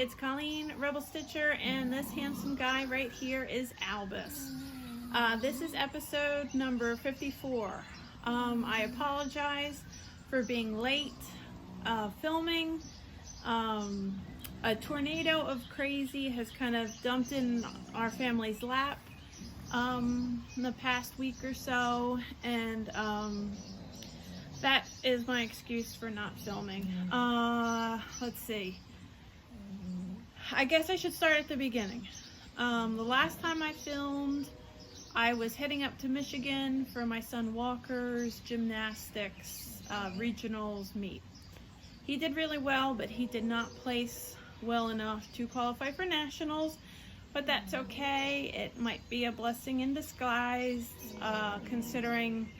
it's Colleen Rebel Stitcher, and this handsome guy right here is Albus. This is episode number 54. I apologize for being late filming. A tornado of crazy has kind of dumped in our family's lap in the past week or so, and that is my excuse for not filming. Let's see. I guess I should start at the beginning. The last time I filmed, I was heading up to Michigan for my son Walker's gymnastics regionals meet. He did really well, but he did not place well enough to qualify for nationals, but that's okay. It might be a blessing in disguise, considering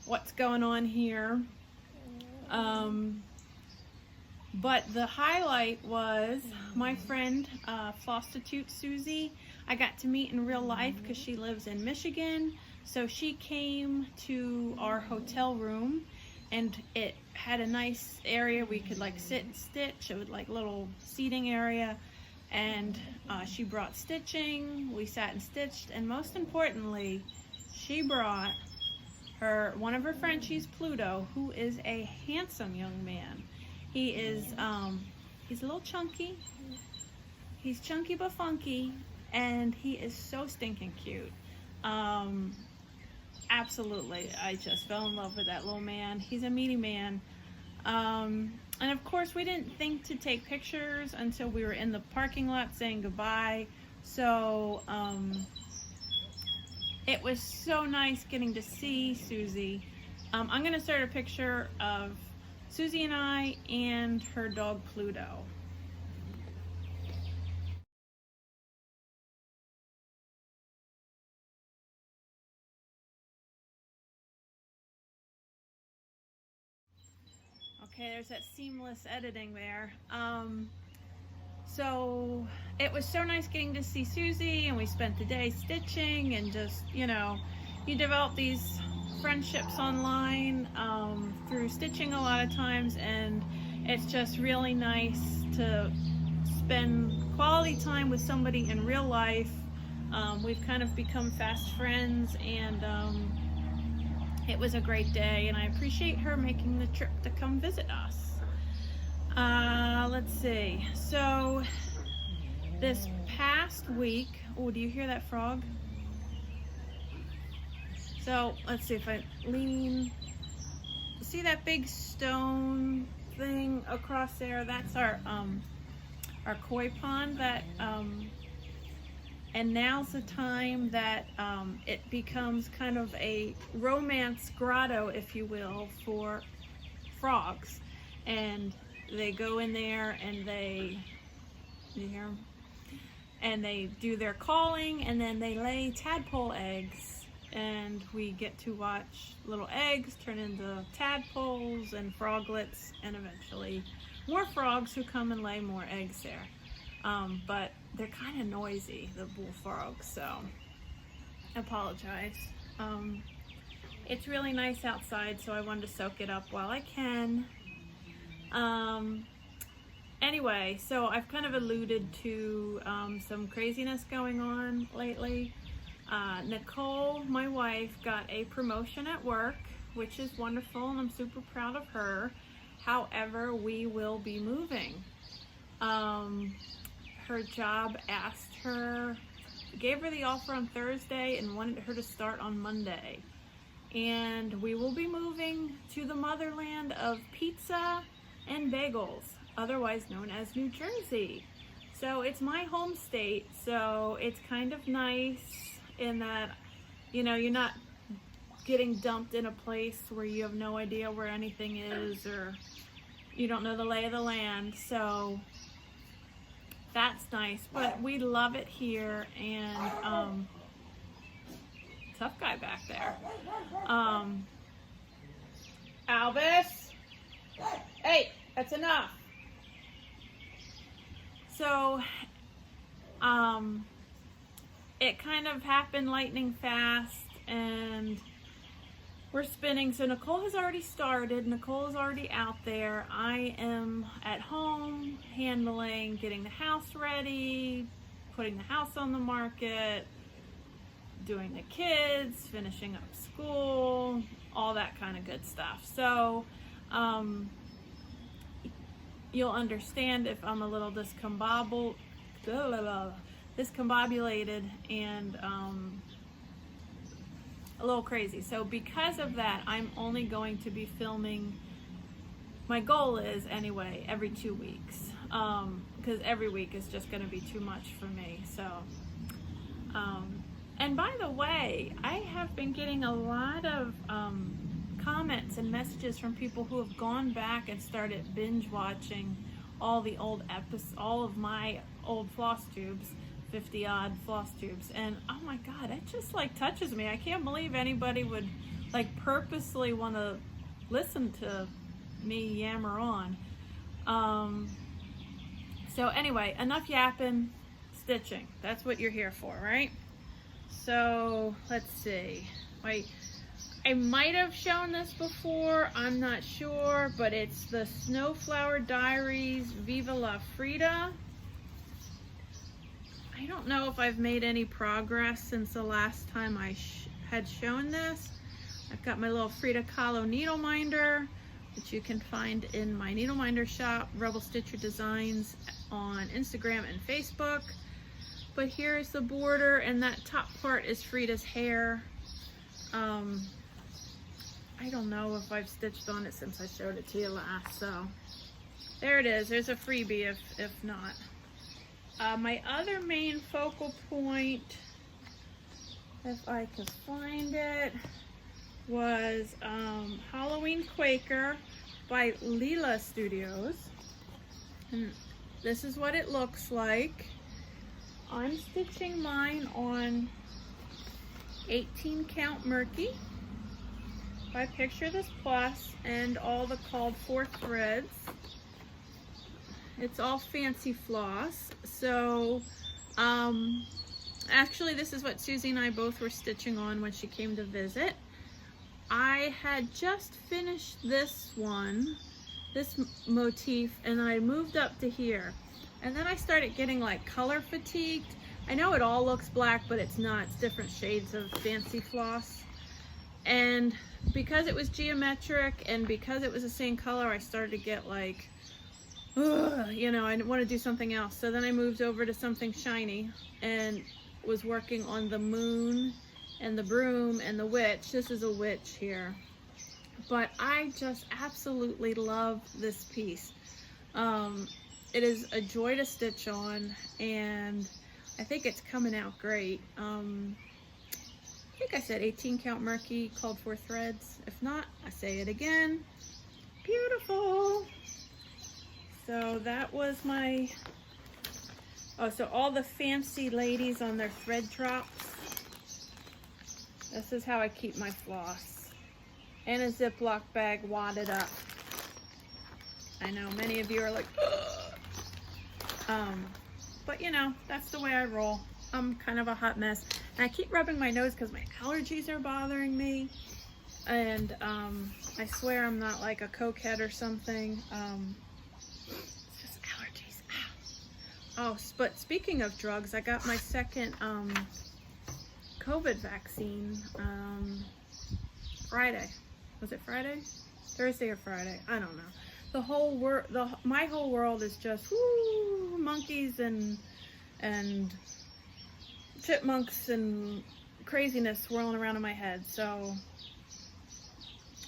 what's going on here. But the highlight was my friend FlossTube Susie. I got to meet in real life because she lives in Michigan. So she came to our hotel room, and it had a nice area we could like sit and stitch. It was like little seating area, and she brought stitching. We sat and stitched, and most importantly, she brought one of her Frenchies, Pluto, who is a handsome young man. He is he's a little chunky. He's chunky but funky, and he is so stinking cute. Absolutely, I just fell in love with that little man. He's a meaty man. And of course, we didn't think to take pictures until we were in the parking lot saying goodbye. So it was so nice getting to see Susie. I'm gonna start a picture of Susie and I and her dog Pluto. Okay, there's that seamless editing there. So it was so nice getting to see Susie, and we spent the day stitching, and just, you know, you develop these friendships online through stitching a lot of times, and it's just really nice to spend quality time with somebody in real life. We've kind of become fast friends, and it was a great day, and I appreciate her making the trip to come visit us. Let's see. So this past week, oh, do you hear that frog? So let's see if I lean. See that big stone thing across there? That's our koi pond. That and now's the time that it becomes kind of a romance grotto, if you will, for frogs. And they go in there and you hear them? And they do their calling, and then they lay tadpole eggs. And we get to watch little eggs turn into tadpoles and froglets, and eventually more frogs who come and lay more eggs there. But they're kind of noisy, the bullfrogs, so I apologize. It's really nice outside, so I wanted to soak it up while I can. Anyway, so I've kind of alluded to some craziness going on lately. Nicole, my wife, got a promotion at work, which is wonderful, and I'm super proud of her. However, we will be moving. Her job asked her, gave her the offer on Thursday and wanted her to start on Monday. And we will be moving to the motherland of pizza and bagels, otherwise known as New Jersey. So it's my home state, so it's kind of nice in that, you know, you're not getting dumped in a place where you have no idea where anything is, or you don't know the lay of the land. So that's nice, but we love it here. And tough guy back there. Albus, hey, that's enough. So it kind of happened lightning fast, and we're spinning. So Nicole has already started. Nicole is already out there. I am at home handling, getting the house ready, putting the house on the market, doing the kids, finishing up school, all that kind of good stuff. So you'll understand if I'm a little discombobulated and a little crazy. So because of that, I'm only going to be filming, my goal is anyway, every 2 weeks, because every week is just going to be too much for me. So and by the way, I have been getting a lot of comments and messages from people who have gone back and started binge watching all the old episodes, all of my old FlossTubes, 50 odd FlossTubes, and oh my god, it just like touches me. I can't believe anybody would like purposely want to listen to me yammer on. So anyway, enough yapping, stitching. That's what you're here for, right? So let's see. Wait, I might have shown this before, I'm not sure, but it's the Snowflower Diaries Viva La Frida. I don't know if I've made any progress since the last time I had shown this. I've got my little Frida Kahlo needle minder, which you can find in my needle minder shop, Rebel Stitcher Designs, on Instagram and Facebook. But here's the border, and that top part is Frida's hair. I don't know if I've stitched on it since I showed it to you last, so there it is. There's a freebie if not. My other main focal point, if I could find it, was Halloween Quaker by Leela Studios. And this is what it looks like. I'm stitching mine on 18 count Murky by Picture This Plus and all the called for threads. It's all fancy floss. So actually this is what Susie and I both were stitching on when she came to visit. I had just finished this one, this motif, and I moved up to here. And then I started getting like color fatigued. I know it all looks black, but it's not. It's different shades of fancy floss. And because it was geometric and because it was the same color, I started to get like, you know, I want to do something else. So then I moved over to something shiny and was working on the moon and the broom and the witch. This is a witch here. But I just absolutely love this piece. It is a joy to stitch on, and I think it's coming out great. I think I said 18 count Murky, called for threads. If not, I say it again. Beautiful. So that was my, so all the fancy ladies on their thread drops. This is how I keep my floss. And a Ziploc bag wadded up. I know many of you are like, ugh. But you know, that's the way I roll. I'm kind of a hot mess. And I keep rubbing my nose because my allergies are bothering me. And I swear I'm not like a cokehead or something. It's just allergies. Ow. Oh, but speaking of drugs, I got my second COVID vaccine Friday. Was it Friday? Thursday or Friday? I don't know. The whole world, my whole world is just woo, monkeys and chipmunks and craziness swirling around in my head. So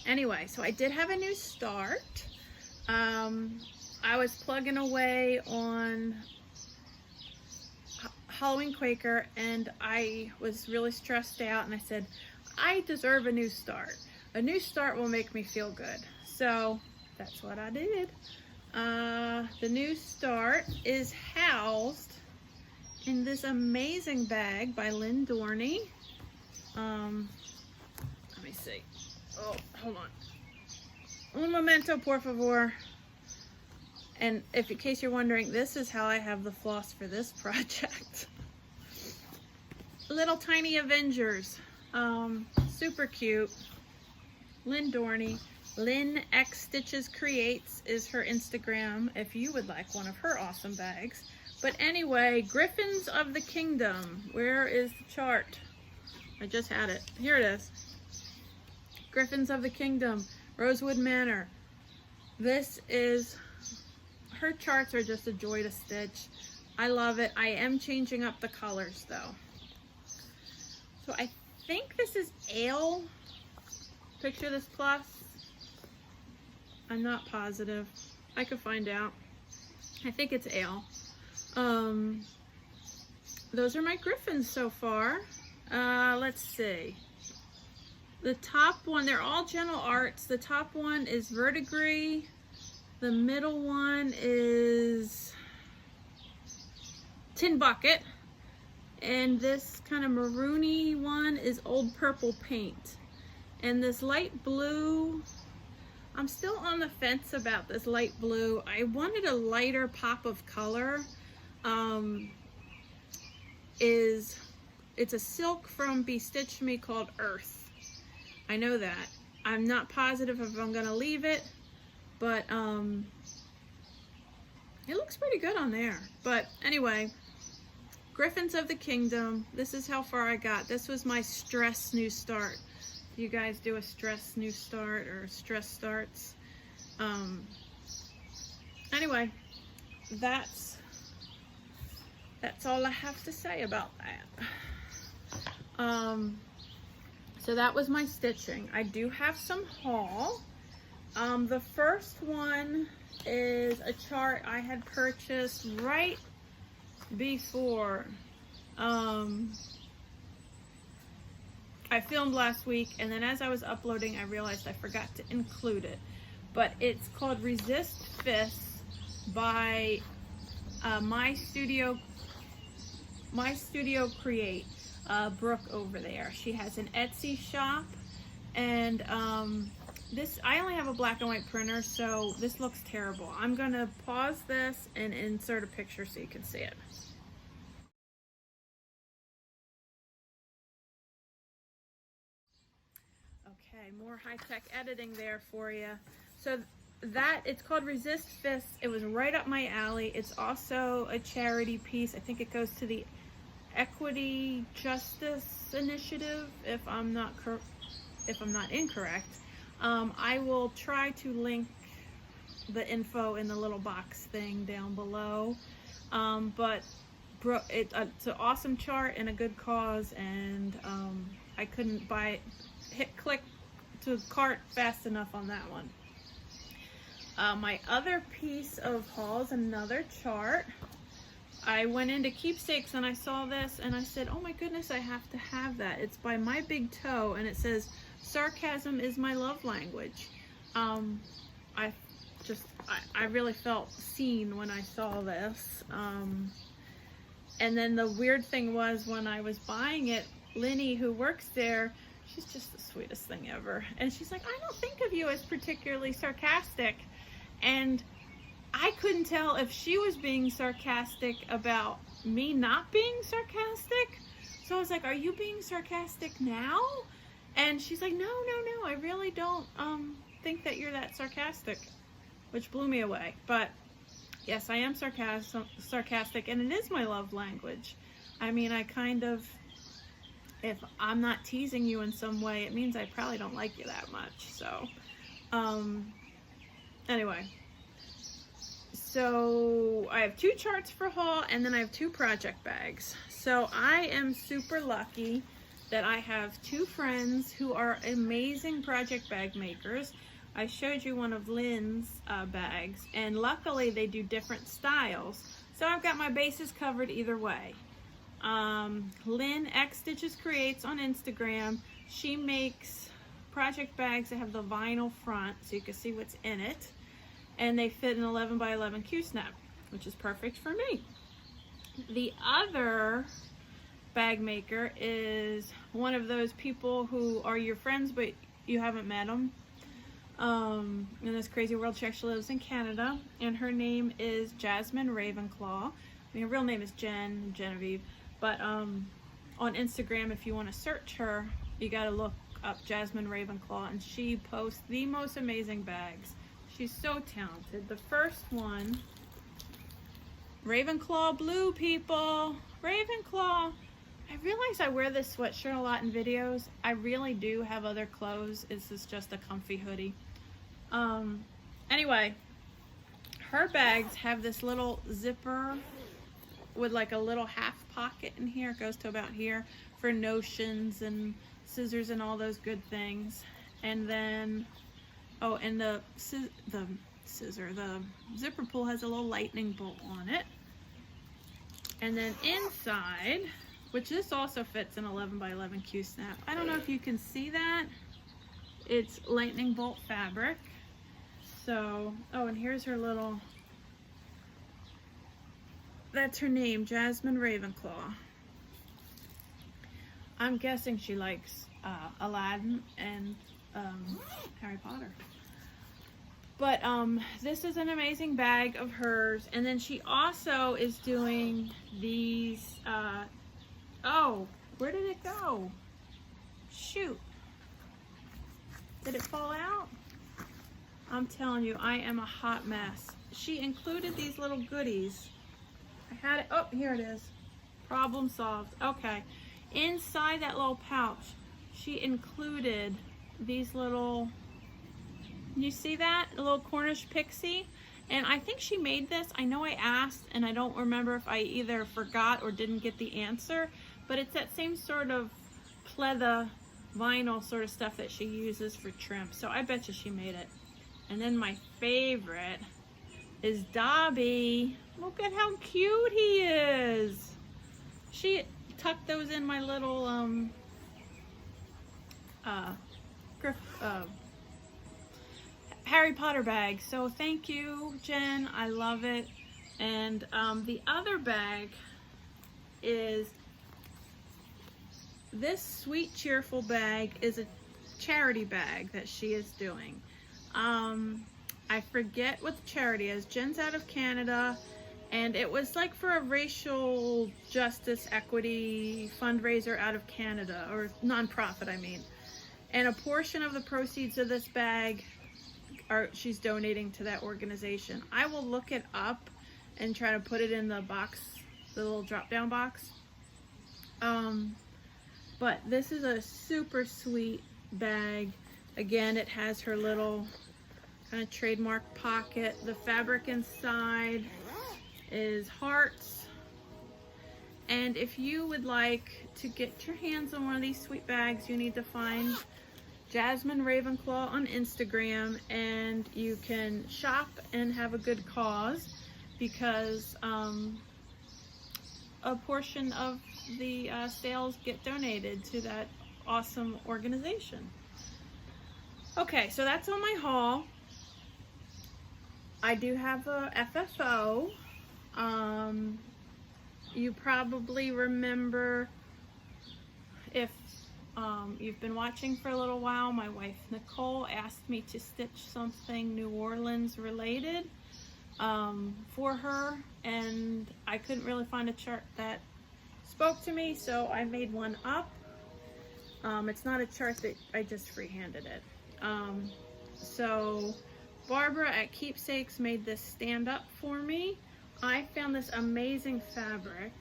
anyway, so I did have a new start. I was plugging away on Halloween Quaker and I was really stressed out, and I said, I deserve a new start. A new start will make me feel good. So that's what I did. The new start is housed in this amazing bag by Lynn Dorney. Let me see. Oh, hold on. Un momento, por favor. And if in case you're wondering, this is how I have the floss for this project. Little tiny Avengers. Super cute. Lynn Dorney. Lynn X Stitches Creates is her Instagram if you would like one of her awesome bags. But anyway, Griffins of the Kingdom. Where is the chart? I just had it. Here it is. Griffins of the Kingdom, Rosewood Manor. This is, her charts are just a joy to stitch. I love it. I am changing up the colors though. So I think this is ale. Picture this plus. I'm not positive. I could find out. I think it's ale. Those are my griffins so far. Let's see. The top one, they're all Gentle Arts. The top one is Verdigris. The middle one is Tin Bucket. And this kind of maroony one is Old Purple Paint. And this light blue, I'm still on the fence about this light blue. I wanted a lighter pop of color. It's a silk from Be Stitched Me called Earth. I know that. I'm not positive if I'm gonna leave it, but it looks pretty good on there. But anyway, Griffins of the Kingdom. This is how far I got. This was my stress new start. You guys do a stress new start or stress starts? Anyway, that's all I have to say about that. So that was my stitching. I do have some haul. The first one is a chart I had purchased right before I filmed last week, and then as I was uploading I realized I forgot to include it. But it's called Resist Fists by MIstudiocreate. Brooke over there. She has an Etsy shop, and this, I only have a black and white printer, so this looks terrible. I'm gonna pause this and insert a picture so you can see it. Okay, more high-tech editing there for you. So that, it's called Resist Fists. It was right up my alley. It's also a charity piece. I think it goes to the Equity Justice Initiative, if I'm not incorrect. I will try to link the info in the little box thing down below. But it's an awesome chart and a good cause, and I couldn't hit click to cart fast enough on that one. My other piece of haul is another chart. I went into Keepsakes and I saw this and I said, oh my goodness, I have to have that. It's by My Big Toe, and it says, sarcasm is my love language. I really felt seen when I saw this. And then the weird thing was, when I was buying it, Linny, who works there, she's just the sweetest thing ever. And she's like, I don't think of you as particularly sarcastic. And I couldn't tell if she was being sarcastic about me not being sarcastic. So I was like, are you being sarcastic now? And she's like, no, I really don't think that you're that sarcastic, which blew me away. But yes, I am sarcastic, and it is my love language. I mean, I kind of, if I'm not teasing you in some way, it means I probably don't like you that much. So anyway, so I have 2 charts for haul, and then I have 2 project bags. So I am super lucky that I have 2 friends who are amazing project bag makers. I showed you one of Lynn's bags, and luckily they do different styles. So I've got my bases covered either way. Lynn X Stitches Creates on Instagram. She makes project bags that have the vinyl front so you can see what's in it. And they fit an 11 by 11 Q-snap, which is perfect for me. The other bag maker is one of those people who are your friends but you haven't met them. In this crazy world, she actually lives in Canada, and her name is Jasmine Ravenclaw. I mean, her real name is Genevieve, but on Instagram, if you want to search her, you got to look up Jasmine Ravenclaw, and she posts the most amazing bags. She's so talented. The first one, Ravenclaw blue, people. Ravenclaw. I realize I wear this sweatshirt a lot in videos. I really do have other clothes. This is just a comfy hoodie. Anyway, her bags have this little zipper with like a little half pocket in here. It goes to about here for notions and scissors and all those good things. And then, oh, and the zipper pull has a little lightning bolt on it. And then inside, which this also fits in 11 by 11 Q snap. I don't know if you can see that. It's lightning bolt fabric. So, oh, and here's her little, that's her name, Jasmine Ravenclaw. I'm guessing she likes Aladdin and Harry Potter. But this is an amazing bag of hers. And then she also is doing these, oh, where did it go? Shoot. Did it fall out? I'm telling you, I am a hot mess. She included these little goodies. I had it, oh, here it is. Problem solved. Okay. Inside that little pouch, she included these little, you see that? A little Cornish pixie. And I think she made this. I know I asked, and I don't remember if I either forgot or didn't get the answer, but it's that same sort of pleather vinyl sort of stuff that she uses for trim. So I bet you she made it. And then my favorite is Dobby. Look at how cute he is. She tucked those in my little Harry Potter bag. So thank you, Jen. I love it. And the other bag is this Sweet Cheerful bag. Is a charity bag that she is doing. I forget what the charity is. Jen's out of Canada, and it was like for a racial justice equity fundraiser out of Canada, or nonprofit, I mean. And a portion of the proceeds of this bag she's donating to that organization. I will look it up and try to put it in the box, the little drop down box. But this is a super sweet bag. Again, it has her little kind of trademark pocket. The fabric inside is hearts. And if you would like to get your hands on one of these sweet bags, you need to find Jasmine Ravenclaw on Instagram, and you can shop and have a good cause, because a portion of the sales get donated to that awesome organization. Okay, so that's on my haul. I do have a FFO. You probably remember, if you've been watching for a little while, my wife Nicole asked me to stitch something New Orleans related for her, and I couldn't really find a chart that spoke to me, so I made one up. It's not a chart that I just freehanded it. So Barbara at Keepsakes made this stand up for me. I found this amazing fabric.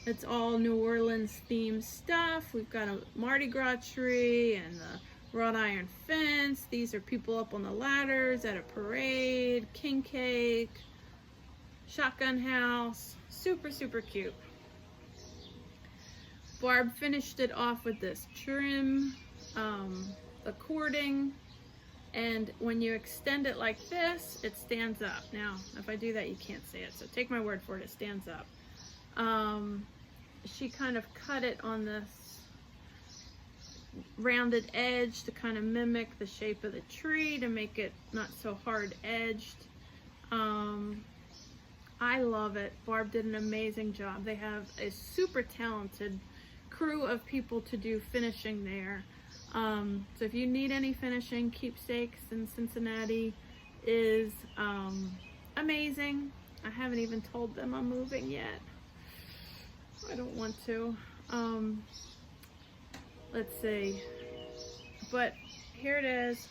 It's all New Orleans themed stuff. We've got a Mardi Gras tree and the wrought iron fence. These are people up on the ladders at a parade, king cake, shotgun house. Super, super cute. Barb finished it off with this trim, the cording, and when you extend it like this, it stands up. Now, if I do that, you can't see it, so take my word for it, it stands up. She kind of cut it on this rounded edge to kind of mimic the shape of the tree, to make it not so hard edged. I love it. Barb did an amazing job. They have a super talented crew of people to do finishing there. So if you need any finishing, Keepsakes in Cincinnati is amazing. I haven't even told them I'm moving yet. I don't want to. let's see. But here it is.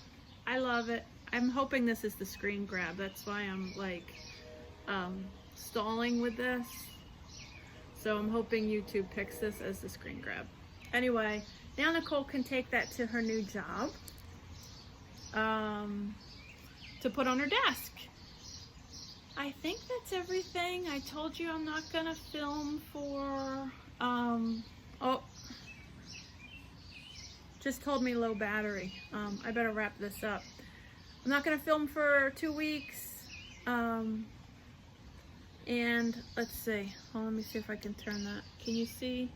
I love it. I'm hoping this is the screen grab. That's why I'm like stalling with this. So I'm hoping YouTube picks this as the screen grab. Anyway, now Nicole can take that to her new job to put on her desk. I think that's everything. I told you I'm not gonna film for, oh, just told me low battery. I better wrap this up. I'm not gonna film for 2 weeks. And let's see. Well, let me see if I can turn that. Can you see?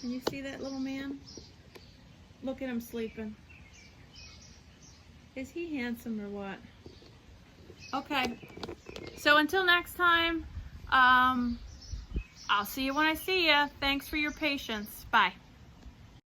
Can you see that little man? Look at him sleeping. Is he handsome or what? Okay. So until next time, I'll see you when I see you. Thanks for your patience. Bye.